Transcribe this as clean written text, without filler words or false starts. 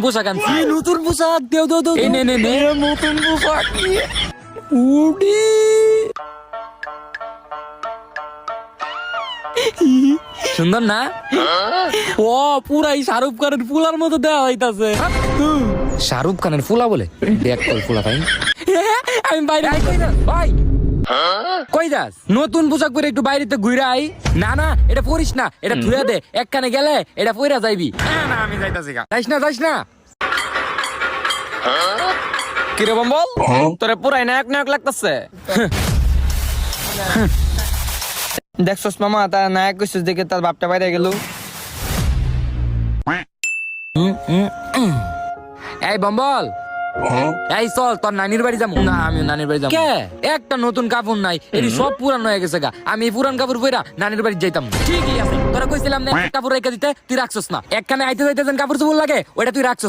পোশাক আনছি। নতুন পোশাক দেও দেও দেও। নে নে নে নতুন পোশাক। উডি সুন্দর না? ও পুরাই শাহরুখ খানের ফুলার মতো দেওয়া হইতাছে। শাহরুখ খানের ফুলা বলে দেখ কল ফুলা ভাই। আমি বাইরে ভাই কই যাস? নতুন পোশাক পরে একটু বাইরেতে ঘুরে আই। না না এটা পরিস না, এটা ধুয়ে দে। একখানে গেলে এটা পইরা যাইবি। না আমি যাইতাছি গা। যাইস না। কিরে বম্বল, তোরে পুরাই নায়ক নায়ক লাগতেছে। দেখছস মামা, তার নায়ক কইছিস দেখে তার বাপটা বাইরে গেল। এই বম্বল, এই চল তোর নানির বাড়ি যাবো। না আমি নানির বাড়ি যাবো। কে একটা নতুন কাপড় নাই, এটি সব পুরান হয়ে গেছে গা। আমি পুরান কাপড় পইরা নানির বাড়ি যাইতাম। ঠিকই আছে, তোরা কইছিলাম না কাপড় রেখে দিতে, তুই রাখছস না। একখানে আইতে যাইতে কাপড় চোপড় লাগে, ওইটা তুই রাখছস।